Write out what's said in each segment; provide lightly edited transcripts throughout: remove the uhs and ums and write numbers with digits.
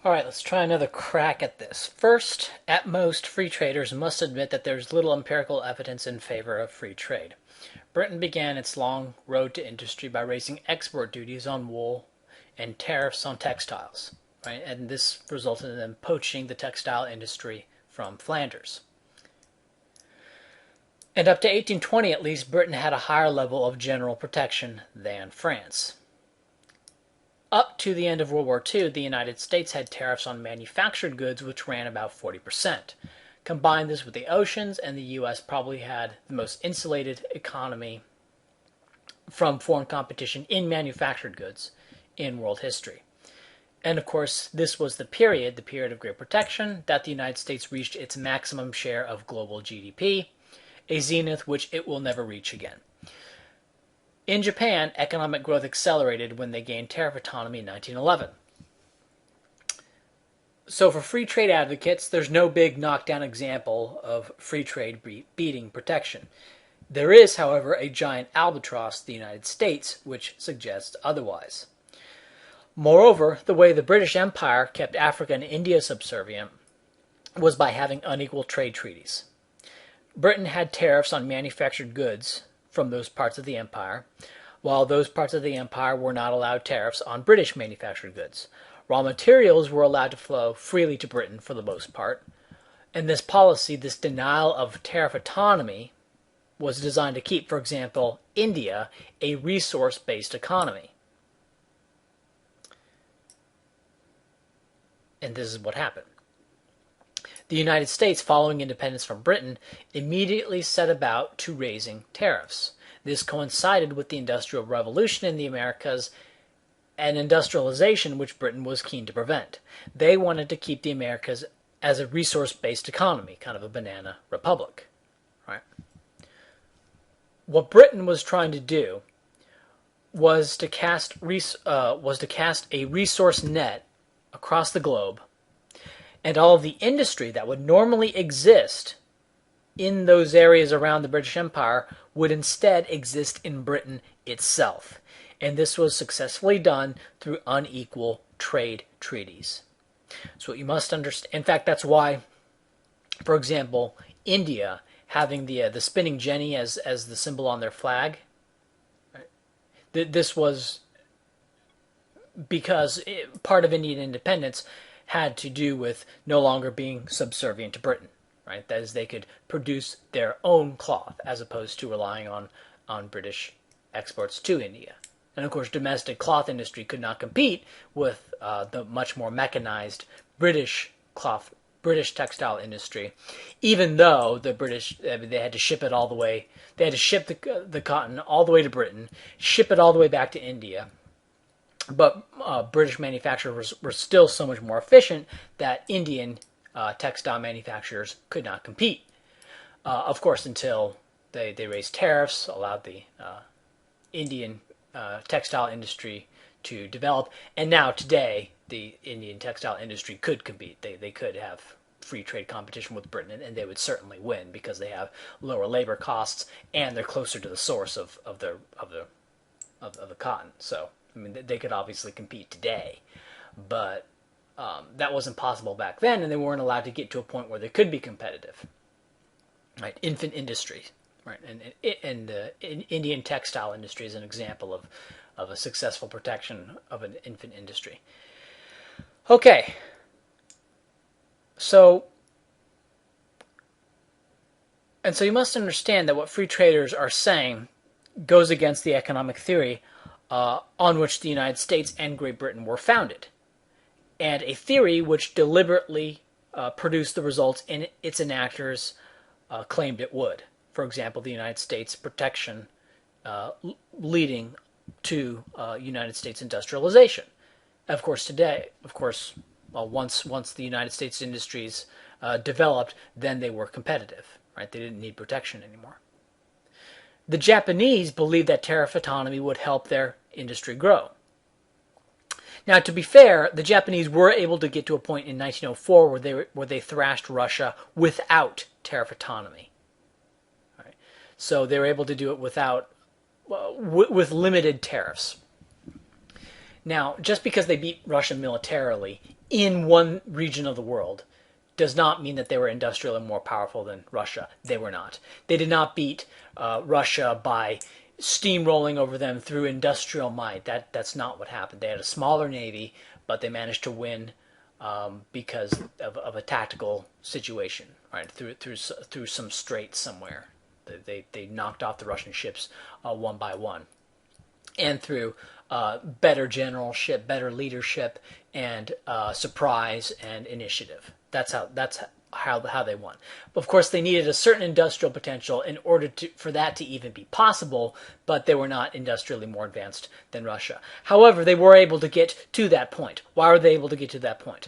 All right, let's try another crack at this. First, at most, free traders must admit that there's little empirical evidence in favor of free trade. Britain began its long road to industry by raising export duties on wool and tariffs on textiles, right? And this resulted in them poaching the textile industry from Flanders. And up to 1820 at least, Britain had a higher level of general protection than France. Up to the end of World War II, the United States had tariffs on manufactured goods which ran about 40%. Combine this with the oceans, and the U.S. probably had the most insulated economy from foreign competition in manufactured goods in world history. And of course, this was the period of great protection, that the United States reached its maximum share of global GDP, a zenith which it will never reach again. In Japan, economic growth accelerated when they gained tariff autonomy in 1911. So for free trade advocates, there's no big knockdown example of free trade beating protection. There is, however, a giant albatross, the United States, which suggests otherwise. Moreover, the way the British Empire kept Africa and India subservient was by having unequal trade treaties. Britain had tariffs on manufactured goods from those parts of the empire, while those parts of the empire were not allowed tariffs on British manufactured goods. Raw materials were allowed to flow freely to Britain for the most part, and this policy, this denial of tariff autonomy, was designed to keep, for example, India a resource-based economy. And this is what happened. The United States, following independence from Britain, immediately set about to raising tariffs. This coincided with the Industrial Revolution in the Americas, an industrialization which Britain was keen to prevent. They wanted to keep the Americas as a resource-based economy, kind of a banana republic. Right? What Britain was trying to do was to cast a resource net across the globe, and all of the industry that would normally exist in those areas around the British Empire would instead exist in Britain itself. And this was successfully done through unequal trade treaties. So what you must understand, in fact, that's why, for example, India having the spinning jenny as the symbol on their flag, right? This was because part of Indian independence had to do with no longer being subservient to Britain, right? That is, they could produce their own cloth as opposed to relying on British exports to India. And of course, domestic cloth industry could not compete with the much more mechanized British textile industry, even though the British, they had to ship it all the way, they had to ship the cotton all the way to Britain, ship it all the way back to India. But British manufacturers were still so much more efficient that Indian textile manufacturers could not compete. Of course, until they raised tariffs, allowed the Indian textile industry to develop. And now, today, the Indian textile industry could compete. They could have free trade competition with Britain, and they would certainly win because they have lower labor costs and they're closer to the source of the cotton. So, I mean, they could obviously compete today, but that wasn't possible back then, and they weren't allowed to get to a point where they could be competitive. Right, infant industry, right, and the Indian textile industry is an example of a successful protection of an infant industry. Okay, so you must understand that what free traders are saying goes against the economic theory on which the United States and Great Britain were founded, and a theory which deliberately produced the results in its enactors claimed it would. For example, the United States protection leading to United States industrialization. Of course, once the United States industries developed, then they were competitive. Right? They didn't need protection anymore. The Japanese believed that tariff autonomy would help their industry grow. Now, to be fair, the Japanese were able to get to a point in 1904 where they thrashed Russia without tariff autonomy. Right? So they were able to do it with limited tariffs. Now, just because they beat Russia militarily in one region of the world does not mean that they were industrially more powerful than Russia. They were not. They did not beat Russia by steamrolling over them through industrial might. That's not what happened. They had a smaller navy, but they managed to win because of a tactical situation, right? Through some straits somewhere. They knocked off the Russian ships one by one, and through better generalship, better leadership, and surprise and initiative. That's how they won. Of course, they needed a certain industrial potential in order for that to even be possible, but they were not industrially more advanced than Russia. However, they were able to get to that point. Why were they able to get to that point?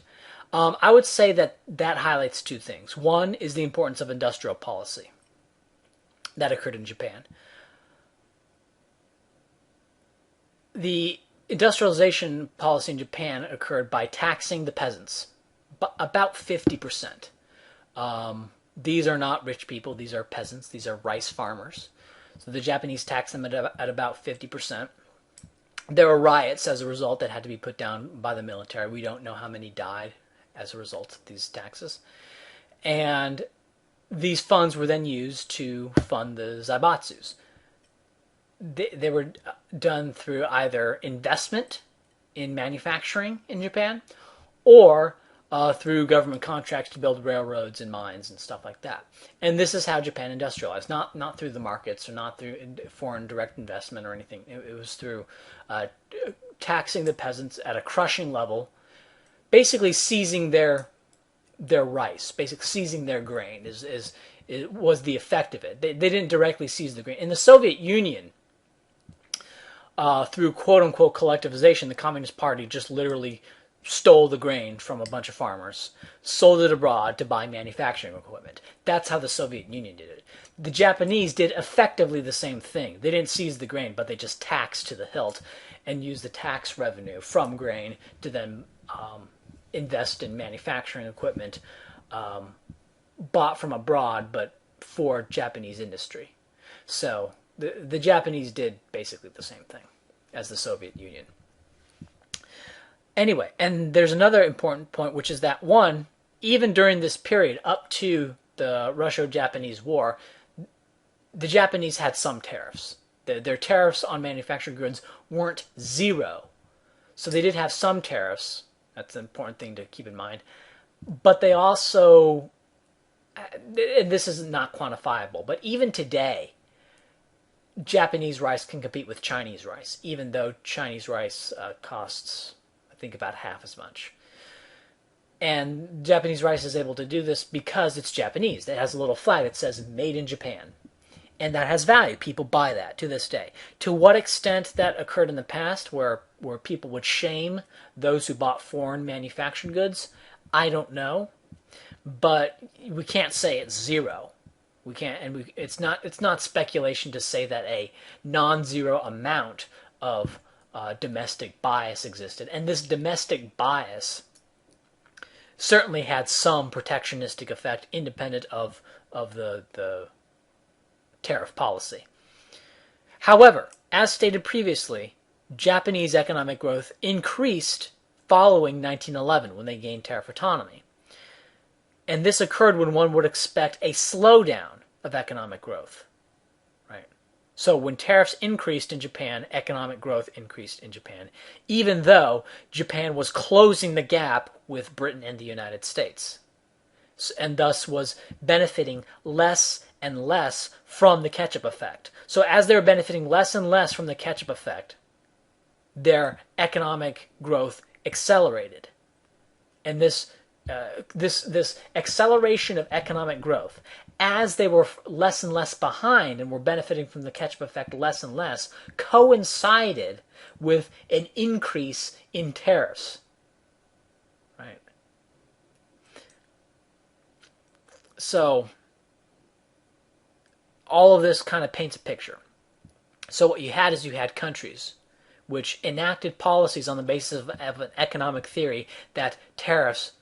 I would say that highlights two things. One is the importance of industrial policy that occurred in Japan. The industrialization policy in Japan occurred by taxing the peasants, about 50%. These are not rich people. These are peasants. These are rice farmers. So the Japanese taxed them at about 50%. There were riots as a result that had to be put down by the military. We don't know how many died as a result of these taxes. And these funds were then used to fund the zaibatsus. They were done through either investment in manufacturing in Japan or through government contracts to build railroads and mines and stuff like that. And this is how Japan industrialized, not through the markets or not through foreign direct investment or anything. It was through taxing the peasants at a crushing level, basically seizing their rice, basically seizing their grain was the effect of it. They didn't directly seize the grain. In the Soviet Union, through quote-unquote collectivization, the Communist Party just literally stole the grain from a bunch of farmers, sold it abroad to buy manufacturing equipment. That's how the Soviet Union did it. The Japanese did effectively the same thing. They didn't seize the grain, but they just taxed to the hilt and used the tax revenue from grain to then invest in manufacturing equipment bought from abroad, but for Japanese industry. So the Japanese did basically the same thing as the Soviet Union. Anyway, and there's another important point, which is that, one, even during this period up to the Russo-Japanese War, the Japanese had some tariffs. Their tariffs on manufactured goods weren't zero. So they did have some tariffs. That's an important thing to keep in mind. But they also, and this is not quantifiable, but even today, Japanese rice can compete with Chinese rice, even though Chinese rice costs, I think, about half as much. And Japanese rice is able to do this because it's Japanese. It has a little flag that says "Made in Japan." And that has value. People buy that to this day. To what extent that occurred in the past, where people would shame those who bought foreign manufactured goods, I don't know. But we can't say it's zero. We can't, and it's not speculation to say that a non-zero amount of domestic bias existed. And this domestic bias certainly had some protectionistic effect independent of the tariff policy. However, as stated previously, Japanese economic growth increased following 1911 when they gained tariff autonomy. And this occurred when one would expect a slowdown of economic growth. Right? So when tariffs increased in Japan, economic growth increased in Japan, even though Japan was closing the gap with Britain and the United States, and thus was benefiting less and less from the catch-up effect. So as they were benefiting less and less from the catch-up effect, their economic growth accelerated. And this acceleration of economic growth, as they were less and less behind and were benefiting from the catch-up effect less and less, coincided with an increase in tariffs. Right? So all of this kind of paints a picture. So what you had countries which enacted policies on the basis of an economic theory that tariffs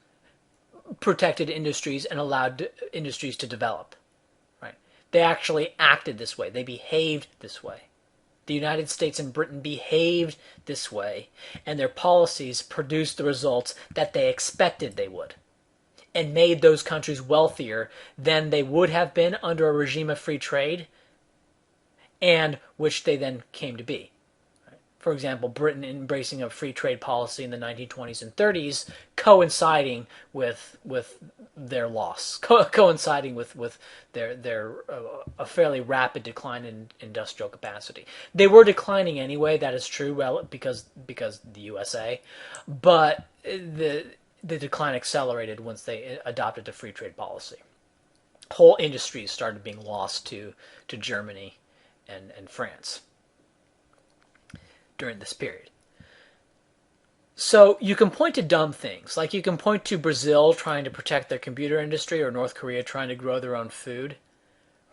protected industries and allowed industries to develop. Right? They actually acted this way. They behaved this way. The United States and Britain behaved this way, and their policies produced the results that they expected they would, and made those countries wealthier than they would have been under a regime of free trade, and which they then came to be. For example, Britain embracing a free trade policy in the 1920s and 30s, coinciding with their loss, coinciding with their a fairly rapid decline in industrial capacity. They were declining anyway. That is true, well, because the USA, but the decline accelerated once they adopted a free trade policy. Whole industries started being lost to Germany and France during this period. So you can point to dumb things, like you can point to Brazil trying to protect their computer industry, or North Korea trying to grow their own food,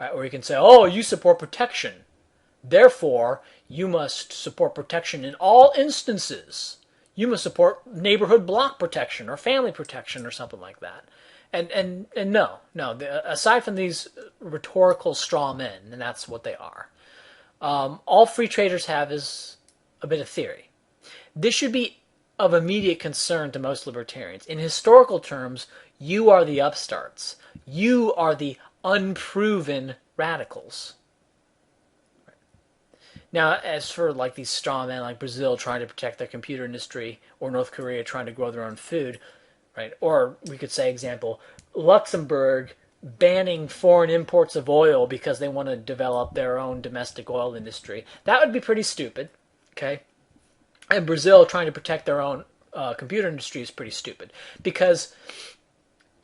right? Or you can say, oh, you support protection, therefore you must support protection in all instances. You must support neighborhood block protection or family protection or something like that. And no, aside from these rhetorical straw men, and that's what they are, all free traders have is a bit of theory. This should be of immediate concern to most libertarians. In historical terms, you are the upstarts. You are the unproven radicals. Now, as for like these straw men like Brazil trying to protect their computer industry, or North Korea trying to grow their own food, right? Or we could say, example, Luxembourg banning foreign imports of oil because they want to develop their own domestic oil industry. That would be pretty stupid. Okay, and Brazil trying to protect their own computer industry is pretty stupid, because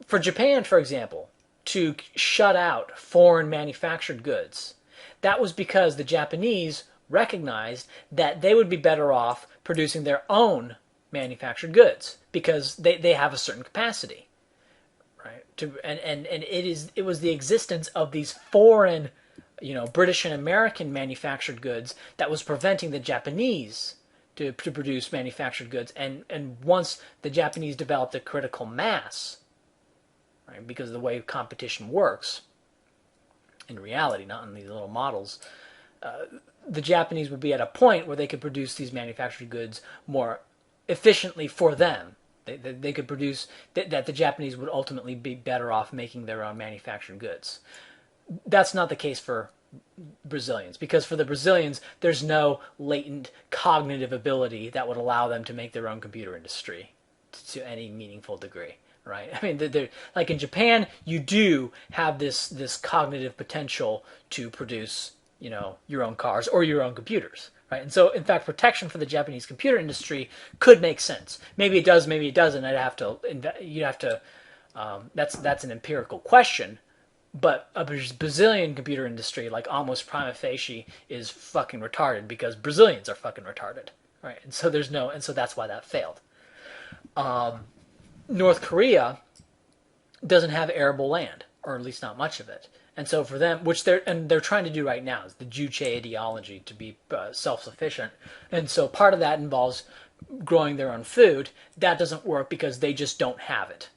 for Japan, for example, to shut out foreign manufactured goods, that was because the Japanese recognized that they would be better off producing their own manufactured goods because they have a certain capacity, right? And it was the existence of these foreign, British and American manufactured goods that was preventing the Japanese to produce manufactured goods. And once the Japanese developed a critical mass, right, because of the way competition works, in reality, not in these little models, the Japanese would be at a point where they could produce these manufactured goods more efficiently for them. They could produce, that the Japanese would ultimately be better off making their own manufactured goods. That's not the case for Brazilians, because for the Brazilians, there's no latent cognitive ability that would allow them to make their own computer industry to any meaningful degree, right? I mean, they're, like in Japan, you do have this cognitive potential to produce, your own cars or your own computers, right? And so, in fact, protection for the Japanese computer industry could make sense. Maybe it does, maybe it doesn't. You'd have to. That's an empirical question. But a Brazilian computer industry, like almost prima facie, is fucking retarded because Brazilians are fucking retarded, right? And so that's why that failed. North Korea doesn't have arable land, or at least not much of it, and so for them, which they're trying to do right now, is the Juche ideology to be self-sufficient, and so part of that involves growing their own food. That doesn't work because they just don't have it.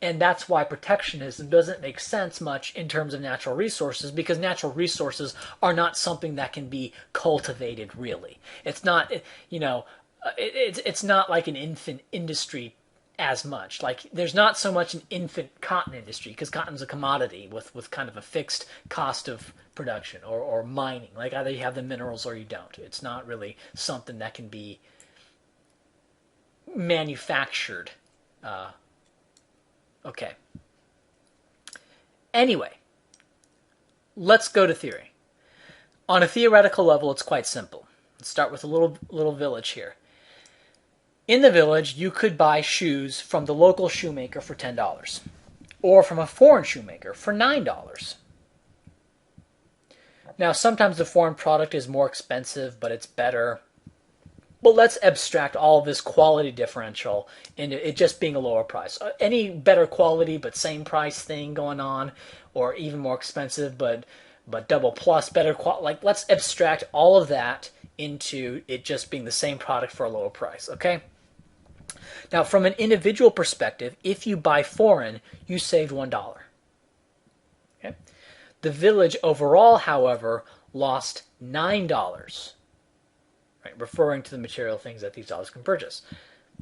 And that's why protectionism doesn't make sense much in terms of natural resources, because natural resources are not something that can be cultivated, really. It's not, it's not like an infant industry as much. Like, there's not so much an infant cotton industry, because cotton's a commodity with kind of a fixed cost of production, or mining. Like, either you have the minerals or you don't. It's not really something that can be manufactured. Okay. Anyway, let's go to theory. On a theoretical level, it's quite simple. Let's start with a little village here. In the village, you could buy shoes from the local shoemaker for $10, or from a foreign shoemaker for $9. Now, sometimes the foreign product is more expensive, but it's better. But let's abstract all of this quality differential into it just being a lower price. Any better quality but same price thing going on, or even more expensive but double plus better quality. Like, let's abstract all of that into it just being the same product for a lower price, okay? Now, from an individual perspective, if you buy foreign, you saved $1. Okay? The village overall, however, lost $9, right? Referring to the material things that these dollars can purchase,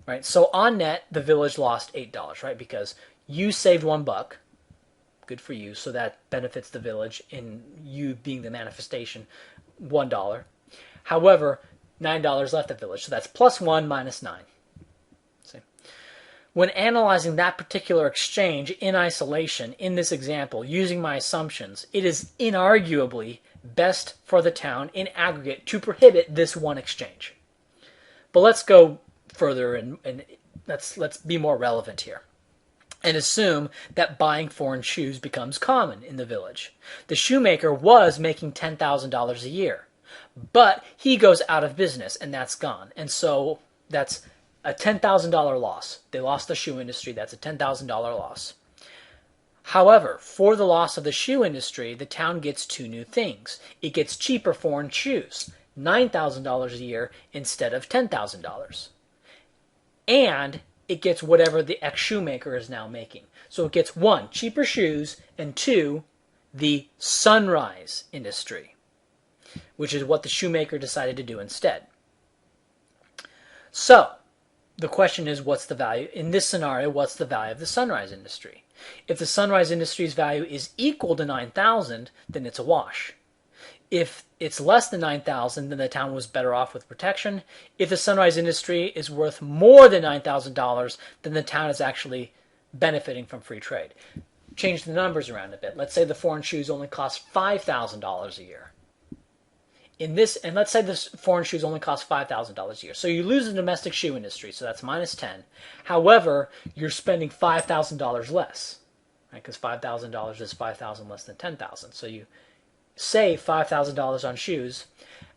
right? So on net, the village lost $8, right? Because you saved $1, good for you. So that benefits the village in you being the manifestation, $1. However, $9 left the village, so that's +1 minus 9. See? When analyzing that particular exchange in isolation, in this example, using my assumptions, it is inarguably best for the town in aggregate to prohibit this one exchange. But let's go further and let's be more relevant here and assume that buying foreign shoes becomes common in the village. The shoemaker was making $10,000 a year, but he goes out of business and that's gone. And so that's a $10,000 loss. They lost the shoe industry. That's a $10,000 loss. However, for the loss of the shoe industry, the town gets two new things. It gets cheaper foreign shoes, $9,000 a year instead of $10,000. And it gets whatever the ex-shoemaker is now making. So it gets 1, cheaper shoes, and 2, the sunrise industry, which is what the shoemaker decided to do instead. So the question is, what's the value? In this scenario, what's the value of the sunrise industry? If the sunrise industry's value is equal to $9,000, then it's a wash. If it's less than $9,000, then the town was better off with protection. If the sunrise industry is worth more than $9,000, then the town is actually benefiting from free trade. Change the numbers around a bit. Let's say the foreign shoes only cost $5,000 a year. And let's say the foreign shoes only cost $5,000 a year. So you lose the domestic shoe industry, so that's minus 10. However, you're spending $5,000 less, right? Because $5,000 is $5,000 less than $10,000. So you save $5,000 on shoes,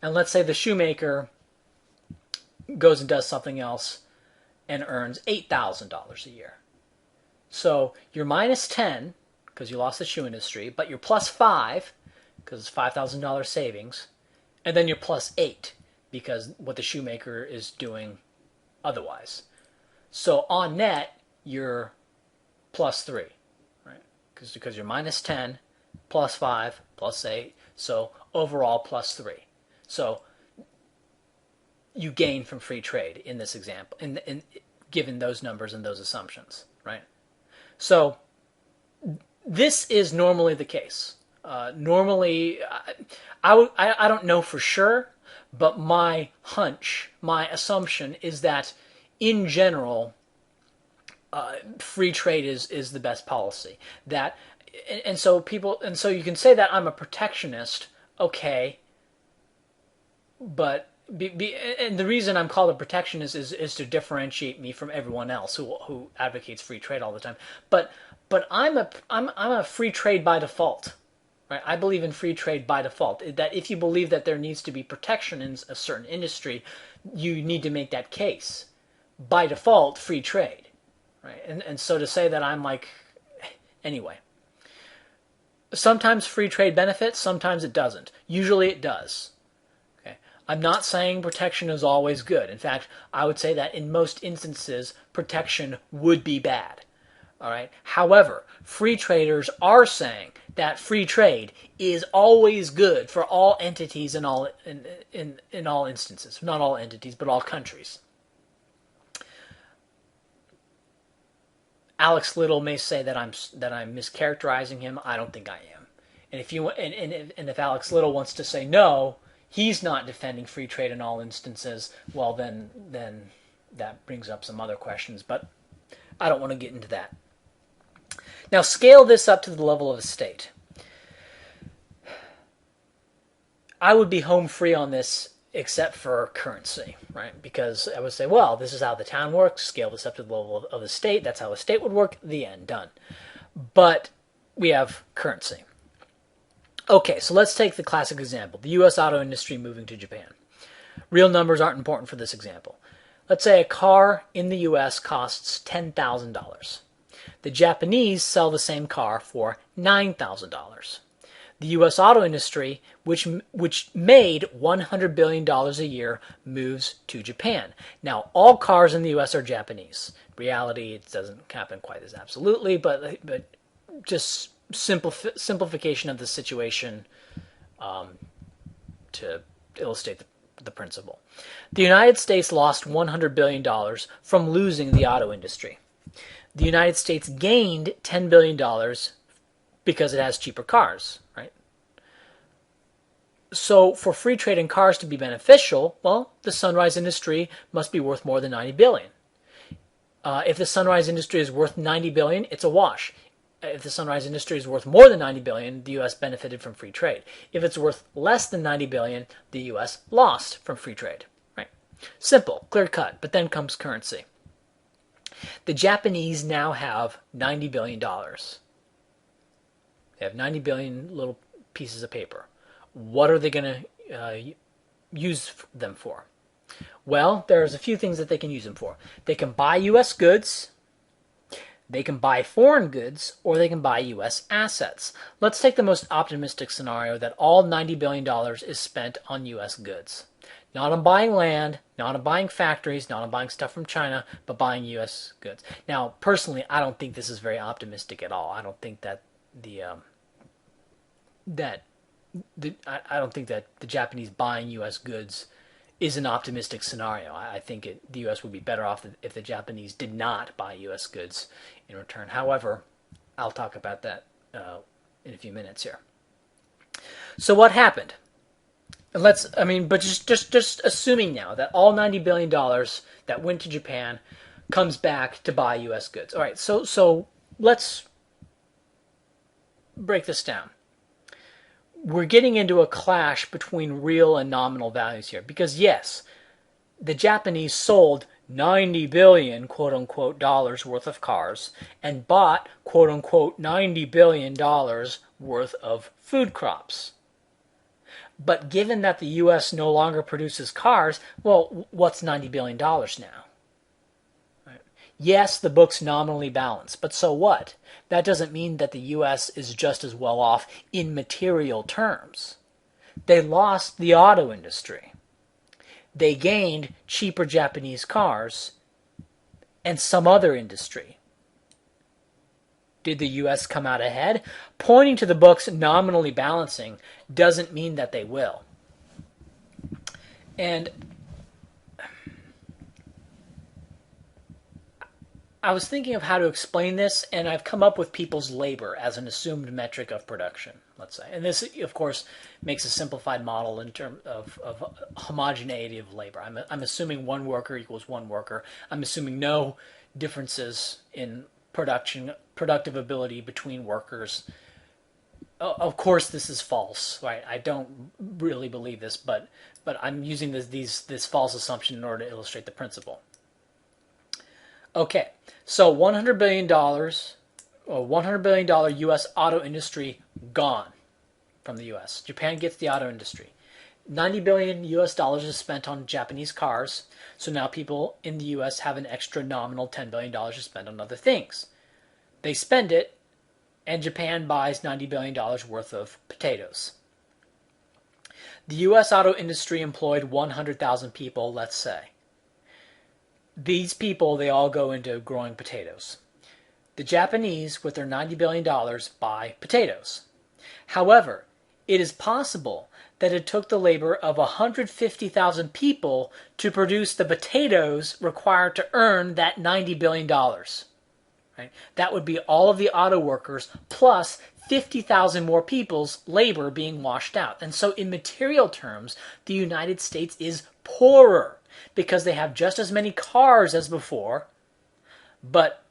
and let's say the shoemaker goes and does something else and earns $8,000 a year. So you're minus 10 because you lost the shoe industry, but you're plus 5 because it's $5,000 savings, and then you're plus 8 because what the shoemaker is doing otherwise. So on net, you're plus 3, right? Because you're minus 10, plus 5, plus 8, so overall plus 3. So you gain from free trade in this example, in given those numbers and those assumptions, right? So this is normally the case. Normally, I don't know for sure, but my hunch, my assumption is that in general, free trade is the best policy. And so you can say that I'm a protectionist, okay, but and the reason I'm called a protectionist is to differentiate me from everyone else who advocates free trade all the time. But I'm a free trade by default, right? I believe in free trade by default. That if you believe that there needs to be protection in a certain industry, you need to make that case. By default, free trade, right? And so to say that I'm like, anyway. Sometimes free trade benefits, sometimes it doesn't. Usually it does. Okay. I'm not saying protection is always good. In fact, I would say that in most instances, protection would be bad. All right. However, free traders are saying that free trade is always good for all entities in all instances. Not all entities, but all countries. Alex Little may say that I'm mischaracterizing him. I don't think I am. And if Alex Little wants to say no, he's not defending free trade in all instances, well then that brings up some other questions. But I don't want to get into that. Now scale this up to the level of a state. I would be home free on this except for currency, right? Because I would say, well, this is how the town works, scale this up to the level of the state, that's how a state would work, the end, done. But we have currency. Okay, so let's take the classic example, the U.S. auto industry moving to Japan. Real numbers aren't important for this example. Let's say a car in the U.S. costs $10,000. The Japanese sell the same car for $9,000. The U.S. auto industry, which made $100 billion a year, moves to Japan. Now, all cars in the U.S. are Japanese. In reality, it doesn't happen quite as absolutely, but just simplification of the situation to illustrate the principle. The United States lost $100 billion from losing the auto industry. The United States gained $10 billion because it has cheaper cars, right? So for free trade in cars to be beneficial, well, the sunrise industry must be worth more than $90 billion. If the sunrise industry is worth $90 billion, it's a wash. If the sunrise industry is worth more than $90 billion, the U.S. benefited from free trade. If it's worth less than $90 billion, the U.S. lost from free trade. Right? Simple, clear cut. But then comes currency. The Japanese now have $90 billion. They have 90 billion little pieces of paper. What are they going to use them for? Well, there's a few things that they can use them for. They can buy U.S. goods, they can buy foreign goods, or they can buy U.S. assets. Let's take the most optimistic scenario that all $90 billion is spent on U.S. goods. Not on buying land, not on buying factories, not on buying stuff from China, but buying U.S. goods. Now, personally, I don't think this is very optimistic at all. I don't think that I don't think that the Japanese buying U.S. goods is an optimistic scenario. I think the U.S. would be better off if the Japanese did not buy U.S. goods in return. However, I'll talk about that in a few minutes here. So what happened? But just assuming now that all $90 billion that went to Japan comes back to buy U.S. goods. All right, so let's break this down. We're getting into a clash between real and nominal values here. Because yes, the Japanese sold 90 billion, quote unquote, dollars worth of cars and bought, quote unquote, $90 billion worth of food crops. But given that the U.S. no longer produces cars, well, what's $90 billion now? Right. Yes, the book's nominally balanced, but so what? That doesn't mean that the U.S. is just as well off in material terms. They lost the auto industry. They gained cheaper Japanese cars and some other industry. Did the U.S. come out ahead? Pointing to the books nominally balancing doesn't mean that they will. And I was thinking of how to explain this, and I've come up with people's labor as an assumed metric of production, let's say. And this, of course, makes a simplified model in terms of homogeneity of labor. I'm assuming one worker equals one worker. I'm assuming no differences in productive ability between workers. Of course, this is false, right? I don't really believe this, but I'm using this false assumption in order to illustrate the principle. Okay, so $100 billion U.S. auto industry gone from the U.S. Japan gets the auto industry. 90 billion U.S. dollars is spent on Japanese cars, so now people in the U.S. have an extra nominal $10 billion to spend on other things. They spend it, and Japan buys $90 billion worth of potatoes. The U.S. auto industry employed 100,000 people, let's say. These people, they all go into growing potatoes. The Japanese, with their $90 billion, buy potatoes. However, it is possible that it took the labor of 150,000 people to produce the potatoes required to earn that $90 billion. Right? That would be all of the auto workers plus 50,000 more people's labor being washed out. And so in material terms, the United States is poorer because they have just as many cars as before, but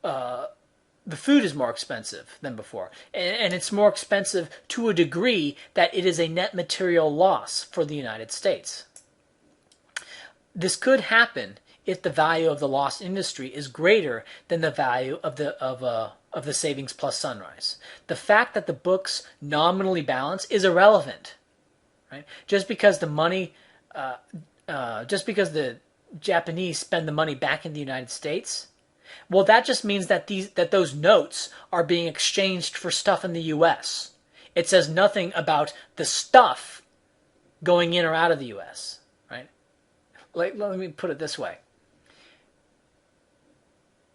the food is more expensive than before. And it's more expensive to a degree that it is a net material loss for the United States. This could happen if the value of the lost industry is greater than the value of the savings plus sunrise. The fact that the books nominally balance is irrelevant, right? Just because the Japanese spend the money back in the United States, well, that just means that those notes are being exchanged for stuff in the U.S. It says nothing about the stuff going in or out of the U.S., right? Let me put it this way.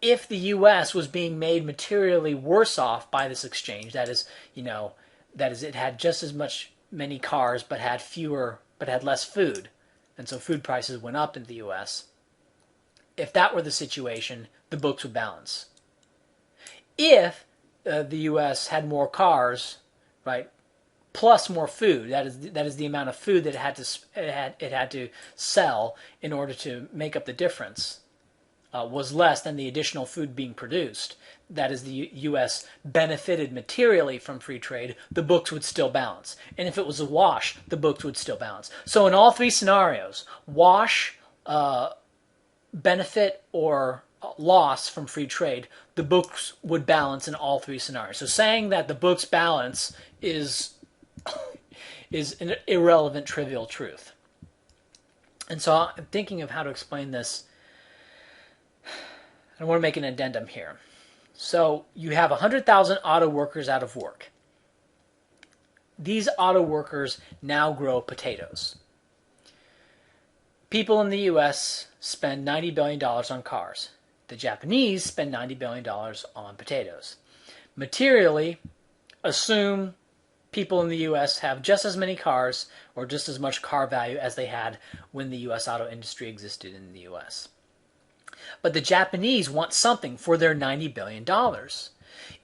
If the U.S. was being made materially worse off by this exchange, that is, it had just as much many cars but had less food, and so food prices went up in the U.S. If that were the situation, the books would balance. If the U.S. had more cars, right, plus more food, that is the amount of food that it had to sell in order to make up the difference, was less than the additional food being produced, that is, the U.S. benefited materially from free trade, the books would still balance. And if it was a wash, the books would still balance. So in all three scenarios, wash, benefit, or loss from free trade, the books would balance in all three scenarios. So saying that the books balance is an irrelevant, trivial truth. And so I'm thinking of how to explain this. I want to make an addendum here. So you have 100,000 auto workers out of work. These auto workers now grow potatoes. People in the U.S. spend $90 billion on cars. The Japanese spend $90 billion on potatoes. Materially, assume people in the U.S. have just as many cars or just as much car value as they had when the U.S. auto industry existed in the U.S. But the Japanese want something for their $90 billion.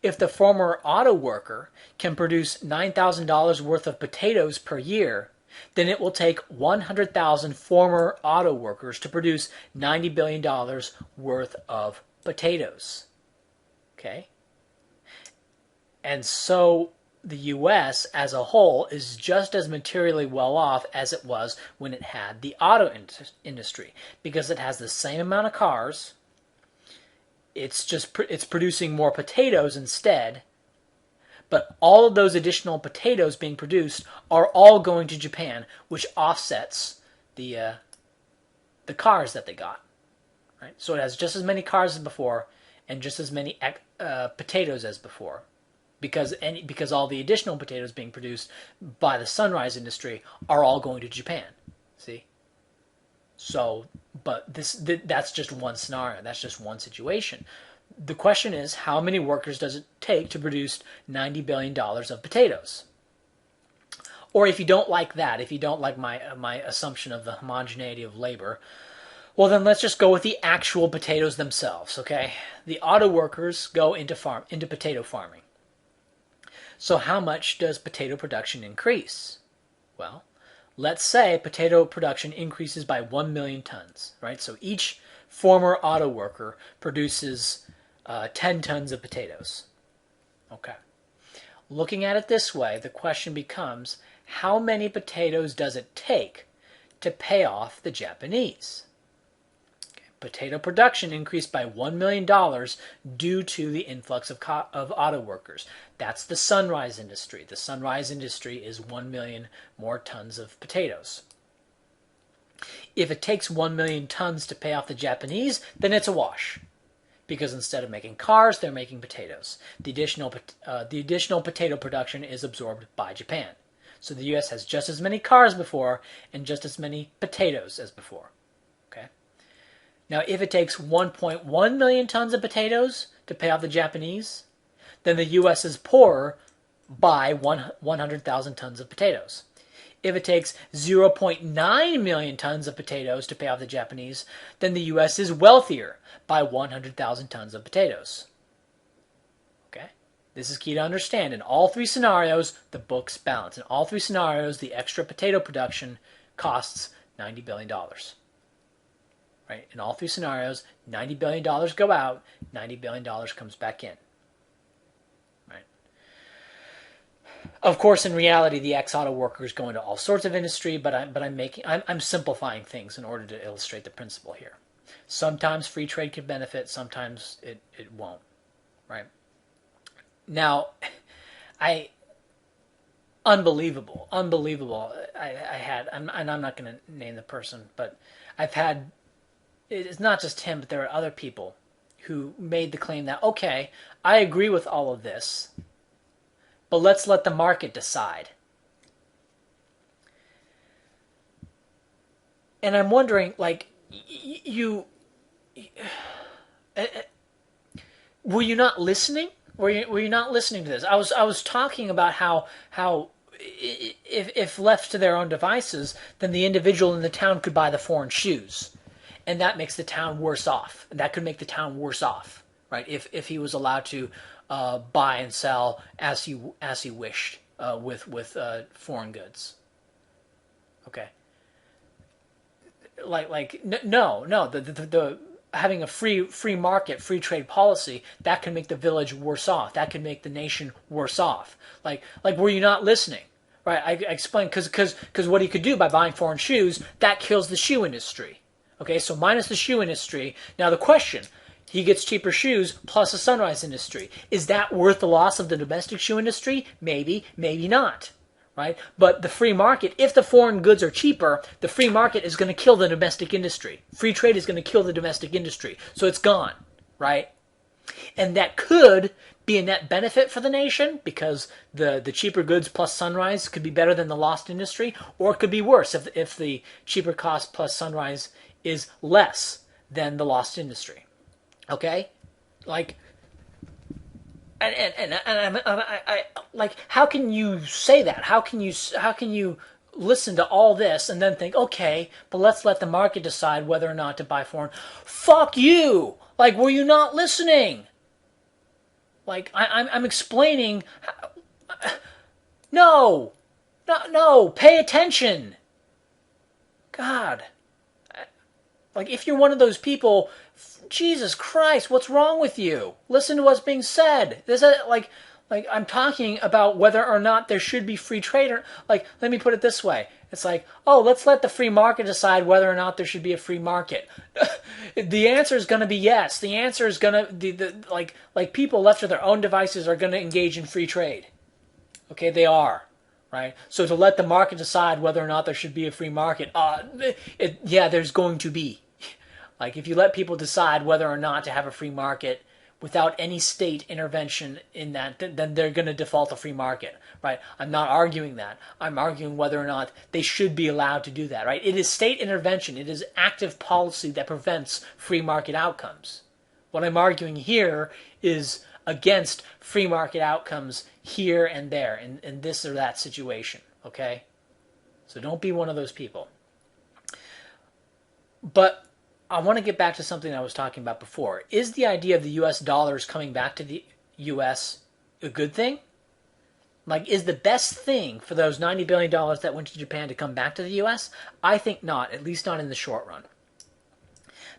If the former auto worker can produce $9,000 worth of potatoes per year, then it will take 100,000 former auto workers to produce $90 billion worth of potatoes. Okay? And so the U.S. as a whole is just as materially well off as it was when it had the auto industry, because it has the same amount of cars. It's producing more potatoes instead, but all of those additional potatoes being produced are all going to Japan, which offsets the cars that they got. Right? So it has just as many cars as before and just as many potatoes as before. Because all the additional potatoes being produced by the sunrise industry are all going to Japan. See? So, but that's just one scenario. That's just one situation. The question is, how many workers does it take to produce $90 billion of potatoes? Or if you don't like that, if you don't like my assumption of the homogeneity of labor, well then let's just go with the actual potatoes themselves, okay? The auto workers go into potato farming. So how much does potato production increase? Well, let's say potato production increases by 1 million tons, right? So each former auto worker produces 10 tons of potatoes. Okay. Looking at it this way, the question becomes, how many potatoes does it take to pay off the Japanese? Potato production increased by $1 million due to the influx of auto workers. That's the sunrise industry. The sunrise industry is 1 million more tons of potatoes. If it takes 1 million tons to pay off the Japanese, then it's a wash. Because instead of making cars, they're making potatoes. The additional potato production is absorbed by Japan. So the U.S. has just as many cars before and just as many potatoes as before. Okay. Now, if it takes 1.1 million tons of potatoes to pay off the Japanese, then the U.S. is poorer by 100,000 tons of potatoes. If it takes 0.9 million tons of potatoes to pay off the Japanese, then the U.S. is wealthier by 100,000 tons of potatoes. Okay? This is key to understand. In all three scenarios, the books balance. In all three scenarios, the extra potato production costs $90 billion. Right? In all three scenarios, $90 billion go out, $90 billion comes back in. Right? Of course, in reality, the ex-auto workers go into all sorts of industry, but I'm simplifying things in order to illustrate the principle here. Sometimes free trade can benefit, sometimes it won't. Right? Now, unbelievable. I had, and I'm not going to name the person, but I've had. It's not just him, but there are other people who made the claim that, okay, I agree with all of this, but let's let the market decide. And I'm wondering, like, were you not listening? Were you not listening to this? I was talking about how if left to their own devices, then the individual in the town could buy the foreign shoes, and that makes the town worse off. That could make the town worse off, right? If he was allowed to buy and sell as he wished with foreign goods. Okay. No. The having a free market, free trade policy, that can make the village worse off. That can make the nation worse off. Were you not listening? Right, I explained because what he could do by buying foreign shoes, that kills the shoe industry. Okay, so minus the shoe industry. Now the question, he gets cheaper shoes plus the sunrise industry. Is that worth the loss of the domestic shoe industry? Maybe, maybe not. Right? But the free market, if the foreign goods are cheaper, the free market is going to kill the domestic industry. Free trade is going to kill the domestic industry. So it's gone, right? And that could be a net benefit for the nation because the cheaper goods plus sunrise could be better than the lost industry, or it could be worse if the cheaper cost plus sunrise is less than the lost industry. Okay? I how can you say that? How can you listen to all this and then think, okay, but let's let the market decide whether or not to buy foreign? Fuck you! Were you not listening? I'm explaining. No, pay attention. God, if you're one of those people. Jesus Christ, what's wrong with you? Listen to what's being said. I'm talking about whether or not there should be free trade. Let me put it this way. It's let's let the free market decide whether or not there should be a free market. The answer is going to be yes. The answer is going to people left to their own devices are going to engage in free trade. Okay, they are. Right? So to let the market decide whether or not there should be a free market, there's going to be. If you let people decide whether or not to have a free market without any state intervention in that, then they're going to default a free market, right? I'm not arguing that. I'm arguing whether or not they should be allowed to do that, right? It is state intervention. It is active policy that prevents free market outcomes. What I'm arguing here is against free market outcomes here and there in this or that situation, okay? So don't be one of those people. But I want to get back to something I was talking about before. Is the idea of the U.S. dollars coming back to the U.S. a good thing? Is the best thing for those $90 billion that went to Japan to come back to the U.S.? I think not, at least not in the short run.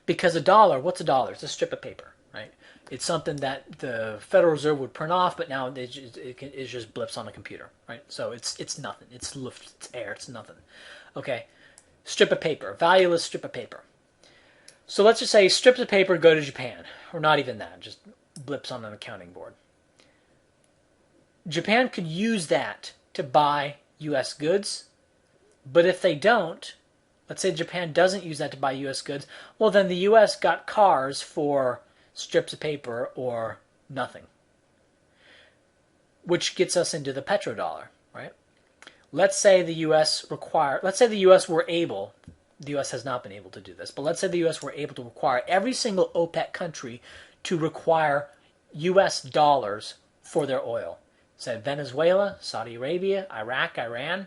Because a dollar, what's a dollar? It's a strip of paper, right? It's something that the Federal Reserve would print off, but now it just blips on a computer, right? So it's nothing. It's luft, it's air, it's nothing. Okay, strip of paper, valueless strip of paper. So let's just say strips of paper go to Japan, or not even that, just blips on an accounting board. Japan could use that to buy U.S. goods, but if they don't, let's say Japan doesn't use that to buy U.S. goods, well then the U.S. got cars for strips of paper or nothing. Which gets us into the petrodollar, right? Let's say the U.S. were able, the U.S. has not been able to do this, but let's say the U.S. were able to require every single OPEC country to require U.S. dollars for their oil. Say Venezuela, Saudi Arabia, Iraq, Iran.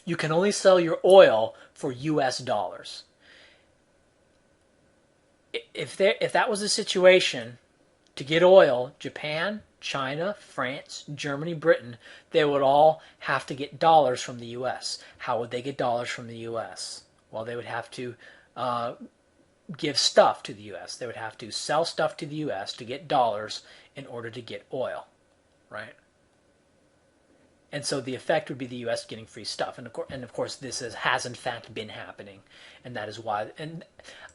You can only sell your oil for U.S. dollars. If that was the situation, to get oil, Japan, China, France, Germany, Britain, they would all have to get dollars from the U.S. How would they get dollars from the U.S.? Well, they would have to give stuff to the U.S. They would have to sell stuff to the U.S. to get dollars in order to get oil, right? And so the effect would be the U.S. getting free stuff. And of course this has in fact been happening. And that is why. And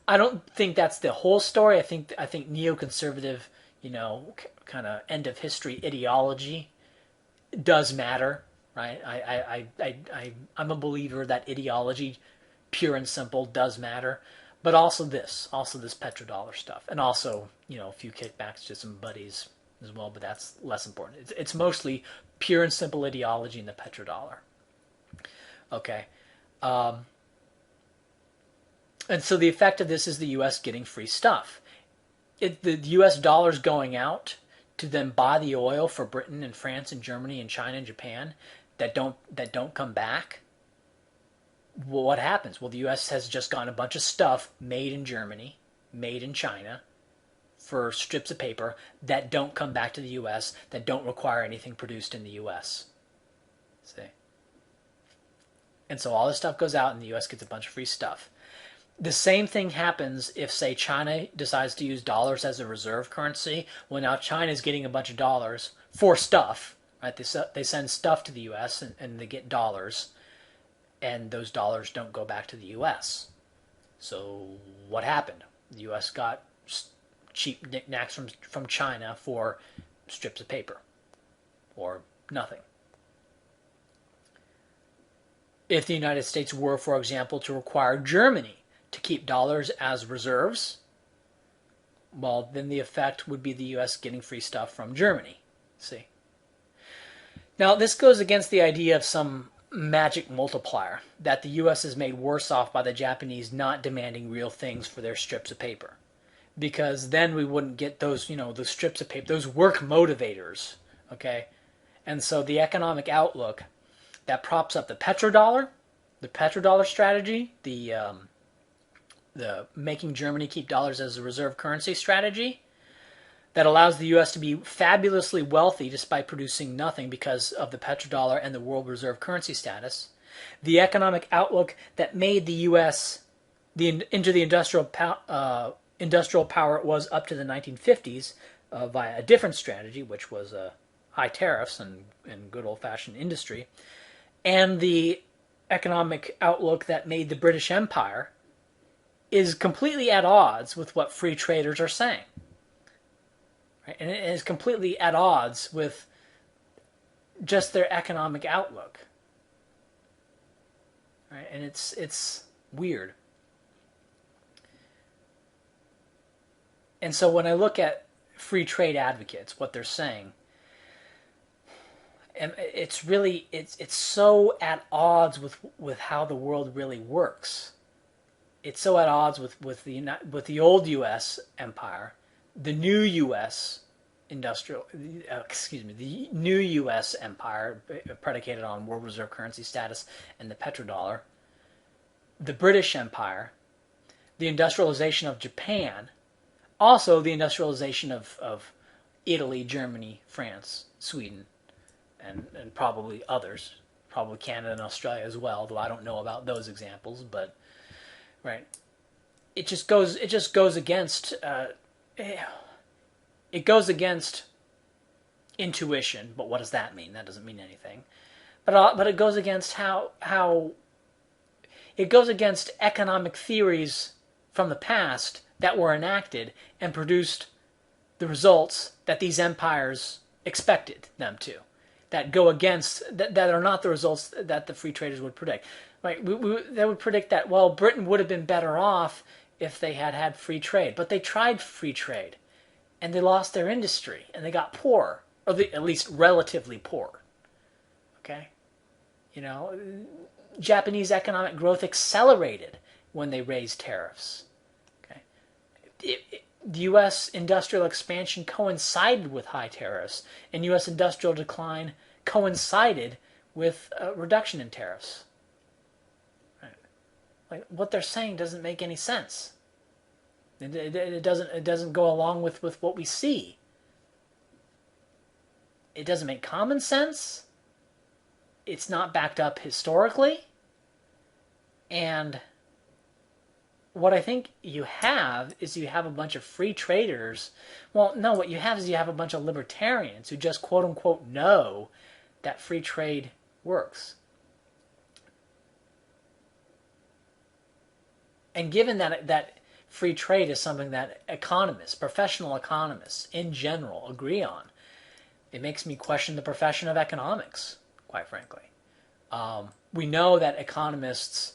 I don't think that's the whole story. I think neoconservative, kind of end of history ideology does matter, right? I'm a believer that ideology, pure and simple, does matter. But also this petrodollar stuff. And also, a few kickbacks to some buddies as well, but that's less important. It's mostly pure and simple ideology in the petrodollar. Okay. And so the effect of this is the U.S. getting free stuff. The U.S. dollars going out to then buy the oil for Britain and France and Germany and China and Japan, that don't come back, well, what happens? Well, the U.S. has just gotten a bunch of stuff made in Germany, made in China, for strips of paper that don't come back to the U.S. that don't require anything produced in the U.S. See, and so all this stuff goes out, and the U.S. gets a bunch of free stuff. The same thing happens if, say, China decides to use dollars as a reserve currency. Well, now China is getting a bunch of dollars for stuff, right? They send stuff to the U.S. and they get dollars, and those dollars don't go back to the U.S. So what happened? The U.S. got cheap knickknacks from China for strips of paper, or nothing. If the United States were, for example, to require Germany to keep dollars as reserves, well, then the effect would be the U.S. getting free stuff from Germany. See? Now, this goes against the idea of some magic multiplier, that the U.S. is made worse off by the Japanese not demanding real things for their strips of paper. Because then we wouldn't get those, those strips of paper, those work motivators, okay? And so the economic outlook that props up the petrodollar strategy, the making Germany keep dollars as a reserve currency strategy, that allows the U.S. to be fabulously wealthy despite producing nothing because of the petrodollar and the world reserve currency status. The economic outlook that made the U.S. into the industrial power it was up to the 1950s via a different strategy, which was high tariffs and good old-fashioned industry, and the economic outlook that made the British Empire is completely at odds with what free traders are saying. Right? And it is completely at odds with just their economic outlook. Right? And it's weird. And so when I look at free trade advocates, what they're saying, and it's so at odds with how the world really works. It's so at odds with the old U.S. empire, the new U.S. the new U.S. empire predicated on world reserve currency status and the petrodollar, the British Empire, the industrialization of Japan, also the industrialization of Italy, Germany, France, Sweden, and probably others, probably Canada and Australia as well, though I don't know about those examples, but right. It just goes against it goes against intuition, but what does that mean? That doesn't mean anything. But it goes against how it goes against economic theories from the past that were enacted and produced the results that these empires expected them to, that go against, that are not the results that the free traders would predict. Right? They would predict that, well, Britain would have been better off if they had had free trade. But they tried free trade, and they lost their industry, and they got poor, or at least relatively poor. Okay? Japanese economic growth accelerated when they raised tariffs. The U.S. industrial expansion coincided with high tariffs, and U.S. industrial decline coincided with a reduction in tariffs. Right. Like, what they're saying doesn't make any sense. It doesn't go along with what we see. It doesn't make common sense. It's not backed up historically, and what I think you have is a bunch of free traders. Well, no, what you have is a bunch of libertarians who just quote unquote know that free trade works. And given that free trade is something that economists, professional economists in general, agree on, it makes me question the profession of economics, quite frankly. We know that economists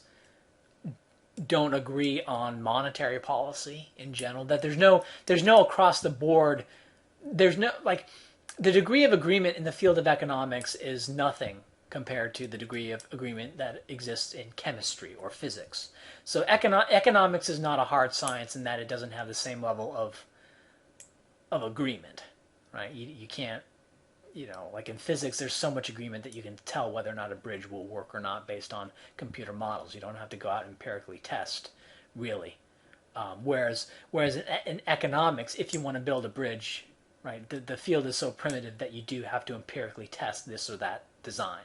don't agree on monetary policy in general, that there's no across the board, there's no, like, the degree of agreement in the field of economics is nothing compared to the degree of agreement that exists in chemistry or physics. So economics is not a hard science in that it doesn't have the same level of agreement, right? You can't like in physics, there's so much agreement that you can tell whether or not a bridge will work or not based on computer models. You don't have to go out and empirically test, really. Whereas in economics, if you want to build a bridge, right, the field is so primitive that you do have to empirically test this or that design,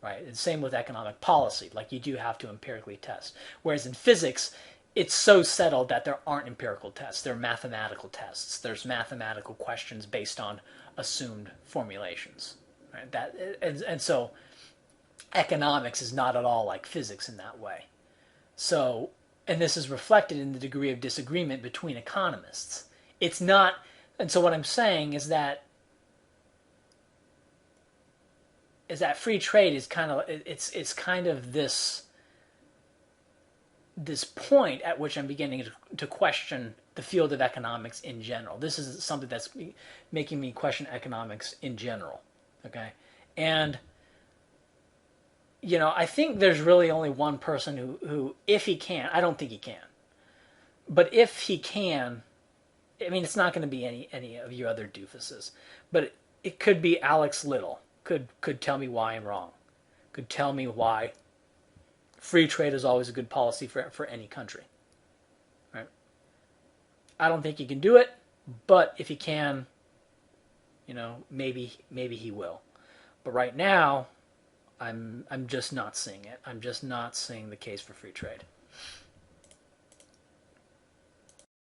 right? And same with economic policy, like you do have to empirically test. Whereas in physics, it's so settled that there aren't empirical tests. There are mathematical tests. There's mathematical questions based on assumed formulations, right? And so economics is not at all like physics in that way. So, and this is reflected in the degree of disagreement between economists. It's not, and so what I'm saying is that free trade is kind of it's kind of this point at which I'm beginning to question the field of economics in general. This is something that's making me question economics in general. Okay, and I think there's really only one person who, if he can, I don't think he can, but if he can, I mean, it's not going to be any of you other doofuses, but it could be Alex Little. Could tell me why I'm wrong. Could tell me why free trade is always a good policy for any country. Right? I don't think he can do it, but if he can, maybe he will. But right now, I'm just not seeing it. I'm just not seeing the case for free trade.